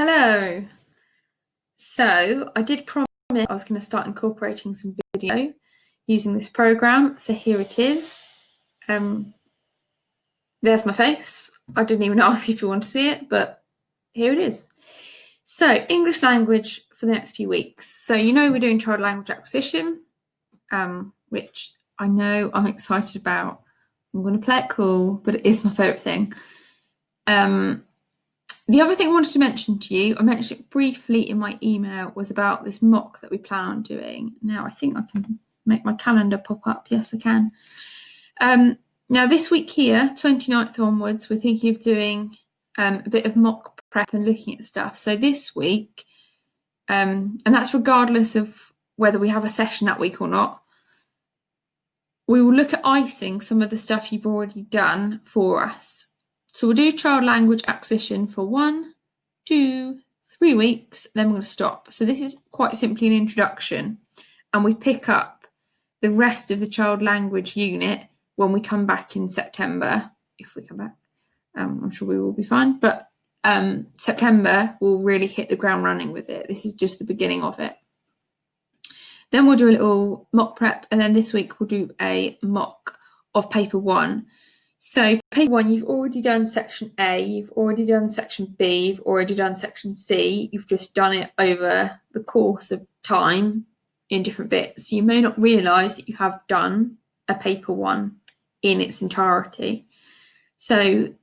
Hello. So I did promise I was going to start incorporating some video using this program. So here it is. There's my face. I didn't even ask if you want to see it, but here it is. So English language for the next few weeks. So you know we're doing child language acquisition, which I know I'm excited about. I'm going to play it cool, but it is my favourite thing. The other thing I wanted to mention to you, I mentioned it briefly in my email, was about this mock that we plan on doing. Now, I think I can make my calendar pop up. Yes, I can. Now, this week here, 29th onwards, we're thinking of doing a bit of mock prep and looking at stuff. So this week, and that's regardless of whether we have a session that week or not, we will look at icing some of the stuff you've already done for us. So we'll do child language acquisition for 1, 2, 3 weeks, then we're going to stop. So this is quite simply an introduction, and we pick up the rest of the child language unit when we come back in September, if we come back. I'm sure we will be fine, but September we'll really hit the ground running with it. This is just the beginning of it. Then we'll do a little mock prep, and then this week we'll do a mock of paper 1. So paper 1, you've already done section A, you've already done section B, you've already done section C. You've just done it over the course of time in different bits. You may not realise that you have done a paper 1 in its entirety. So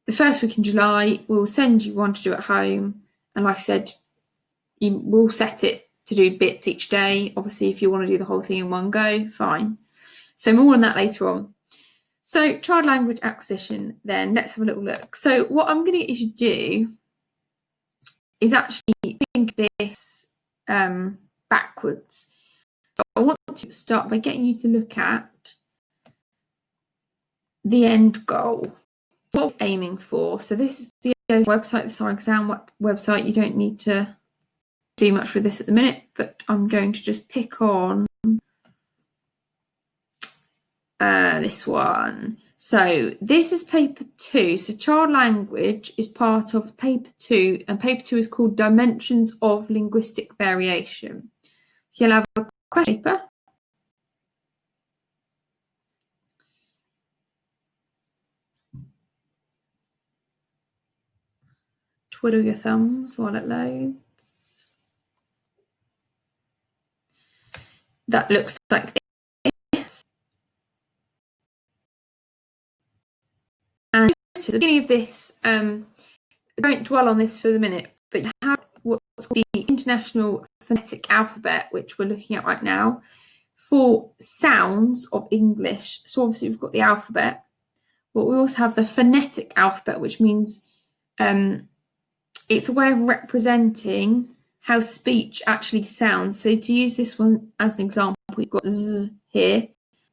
the first week in July, we'll send you one to do at home. And like I said, we'll set it to do bits each day. Obviously, if you want to do the whole thing in one go, fine. So more on that later on. So child language acquisition, then let's have a little look. So what I'm going to get you to do is actually think this backwards. So I want to start by getting you to look at the end goal. What we're aiming for. So this is the website, this is our exam website. You don't need to do much with this at the minute, but I'm going to just pick on this one. So this is paper 2. So child language is part of paper 2, and paper 2 is called Dimensions of Linguistic Variation. So you'll have a question paper. Twiddle your thumbs while it loads. That looks like this. And at the beginning of this, I won't dwell on this for the minute, but you have what's called the International Phonetic Alphabet, which we're looking at right now, for sounds of English. So obviously we've got the alphabet, but we also have the phonetic alphabet, which means it's a way of representing how speech actually sounds. So to use this one as an example, we've got Z here,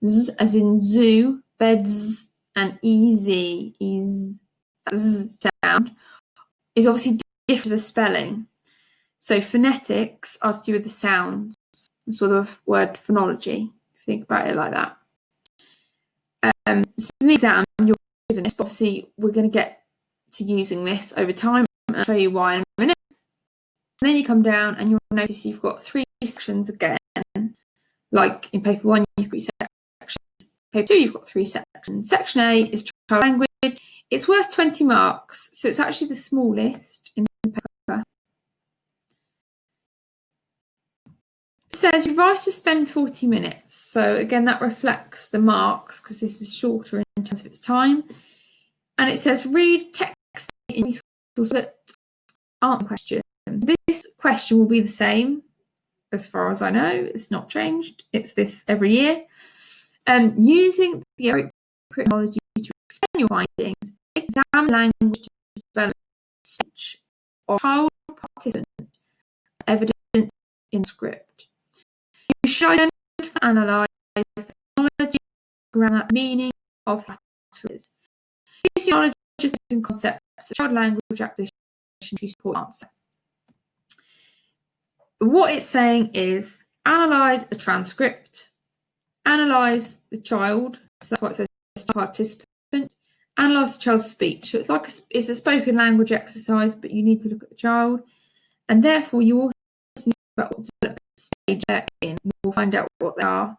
Z as in zoo, beds, and easy, is Z sound is obviously different to the spelling. So phonetics are to do with the sounds. That's what the word phonology, if you think about it like that. So in the exam, you're given this, obviously we're going to get to using this over time. I'll show you why in a minute. And then you come down and you'll notice you've got 3 sections again. Like in paper 1, you've got 3 sections. Paper 2, you've got 3 sections. Section A is child language. It's worth 20 marks, so it's actually the smallest in the paper. It says revise to spend 40 minutes. So again, that reflects the marks because this is shorter in terms of its time. And it says read text in schools that aren't question. This question will be the same as far as I know. It's not changed. It's this every year. Using the appropriate technology to explain your findings, examine language to develop speech or child participant evidence in script. You should identify and analyse the phonology, grammar, meaning of categories. Use your knowledge of and concepts of child language acquisition to support the answer. What it's saying is analyse a transcript, analyse the child, so that's what it says, participant, analyse the child's speech. So it's like it's a spoken language exercise, but you need to look at the child, and therefore you also need to think about what development stage they're in. We'll find out what they are.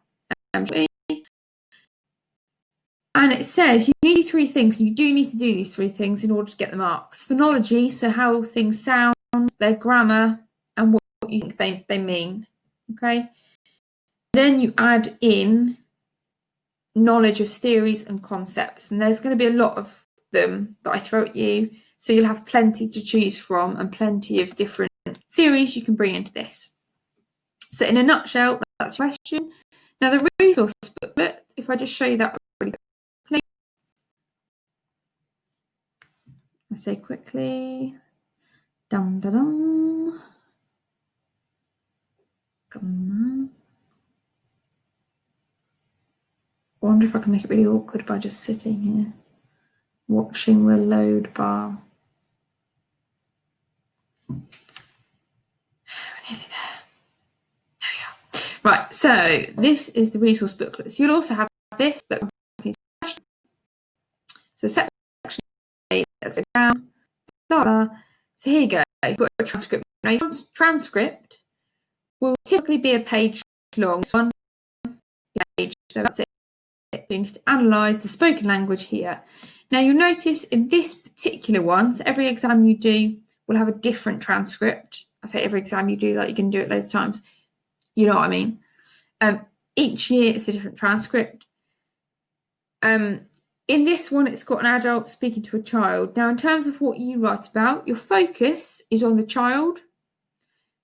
And it says you need 3 things. You do need to do these 3 things in order to get the marks. Phonology, so how things sound, their grammar, and what you think they mean. Okay. Then you add in knowledge of theories and concepts, and there's going to be a lot of them that I throw at you. So you'll have plenty to choose from and plenty of different theories you can bring into this. So in a nutshell, that's your question. Now the resource booklet, if I just show you that really quickly. I say quickly. Dum da dum. Come on. I wonder if I can make it really awkward by just sitting here watching the load bar. We're nearly there. There we are. Right, so this is the resource booklet. So you'll also have this. So section A, let's go down. Blah, blah. So here you go. You've got a transcript. Now, your transcript will typically be a page long. So one page, so that's it. You need to analyse the spoken language here. Now you'll notice in this particular one, so every exam you do will have a different transcript. I say every exam you do, like you can do it loads of times. You know what I mean? Each year it's a different transcript. In this one, it's got an adult speaking to a child. Now, in terms of what you write about, your focus is on the child,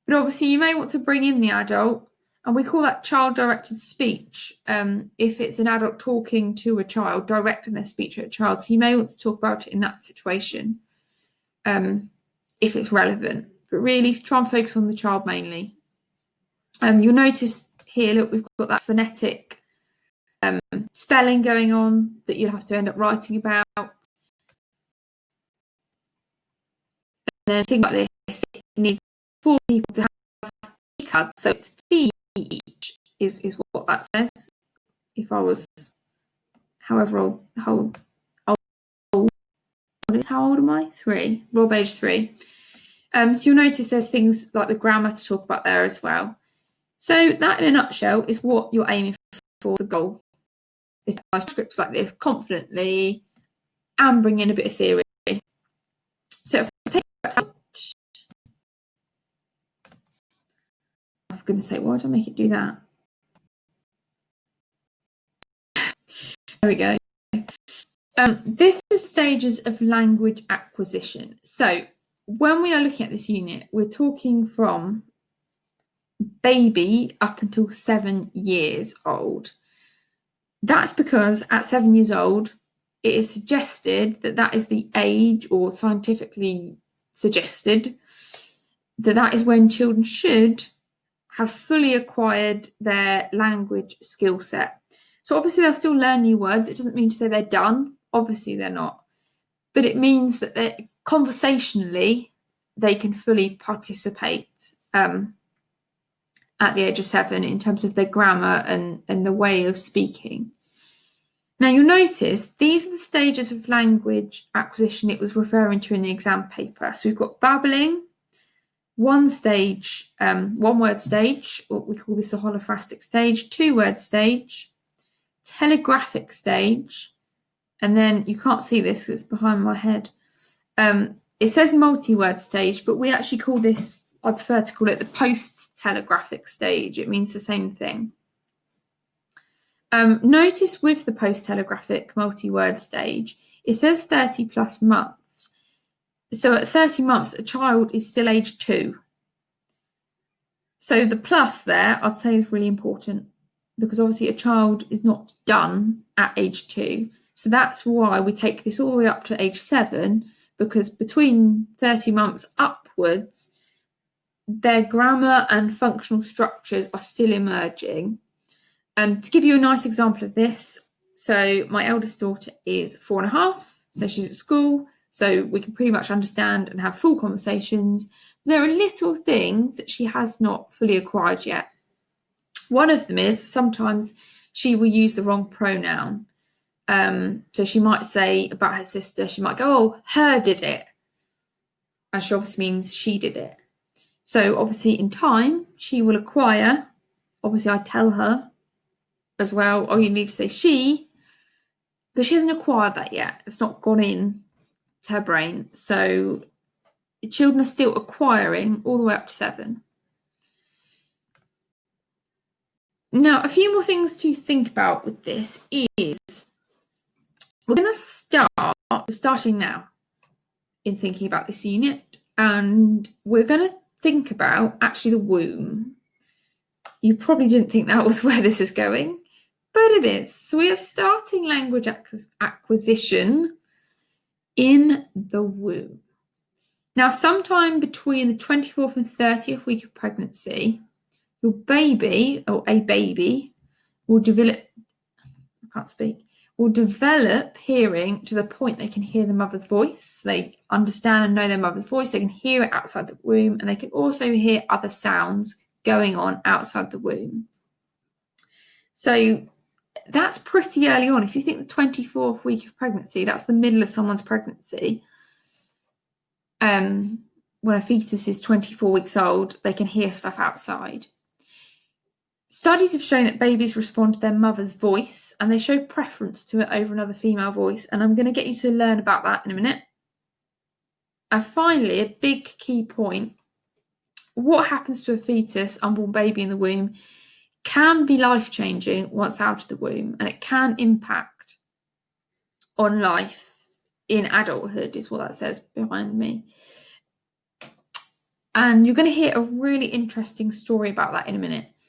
but obviously you may want to bring in the adult, and we call that child-directed speech. If it's an adult talking to a child, directing their speech at a child, so you may want to talk about it in that situation, if it's relevant. But really, try and focus on the child mainly. You'll notice here, look, we've got that phonetic spelling going on that you'll have to end up writing about. And then things like this, it needs 4 people to have cards, so it's B each is what that says. If I was, however old, how old am I? 3, Rob age 3. So you'll notice there's things like the grammar to talk about there as well. So that in a nutshell is what you're aiming for. The goal is to write scripts like this confidently and bring in a bit of theory. So if I take that out, I'm going to say, why did I make it do that? There we go. This is stages of language acquisition. So when we are looking at this unit, we're talking from baby up until 7 years old. That's because at 7 years old, it is suggested that that is the age, or scientifically suggested, that that is when children should have fully acquired their language skill set. So obviously they'll still learn new words. It doesn't mean to say they're done. Obviously they're not. But it means that conversationally, they can fully participate at the age of 7 in terms of their grammar and the way of speaking. Now you'll notice these are the stages of language acquisition it was referring to in the exam paper. So we've got babbling, one stage, 1-word stage, or we call this a holophrastic stage, 2-word stage, telegraphic stage, and then you can't see this because it's behind my head. It says multi-word stage, but we actually call this, I prefer to call it the post-telegraphic stage. It means the same thing. Notice with the post-telegraphic multi-word stage, it says 30 plus months. So at 30 months, a child is still age 2. So the plus there, I'd say, is really important, because obviously a child is not done at age 2. So that's why we take this all the way up to age 7, because between 30 months upwards, their grammar and functional structures are still emerging. To give you a nice example of this, so my eldest daughter is 4.5, so she's at school, so we can pretty much understand and have full conversations. There are little things that she has not fully acquired yet. One of them is sometimes she will use the wrong pronoun. So she might say about her sister, she might go, oh, her did it. And she obviously means she did it. So obviously in time, she will acquire, obviously I tell her as well, oh, you need to say she, but she hasn't acquired that yet. It's not gone in to her brain. So children are still acquiring all the way up to 7. Now, a few more things to think about with this is we're going to starting now in thinking about this unit, and we're going to think about actually the womb. You probably didn't think that was where this is going, but it is. So we are starting language acquisition in the womb. Now, sometime between the 24th and 30th week of pregnancy, your baby, or a baby, will develop hearing to the point they can hear the mother's voice. They understand and know their mother's voice. They can hear it outside the womb, and they can also hear other sounds going on outside the womb. So that's pretty early on. If you think the 24th week of pregnancy, that's the middle of someone's pregnancy. When a fetus is 24 weeks old, they can hear stuff outside. Studies have shown that babies respond to their mother's voice, and they show preference to it over another female voice. And I'm going to get you to learn about that in a minute. And finally, a big key point: what happens to a fetus, unborn baby in the womb, can be life-changing once out of the womb, and it can impact on life in adulthood, is what that says behind me. And you're going to hear a really interesting story about that in a minute.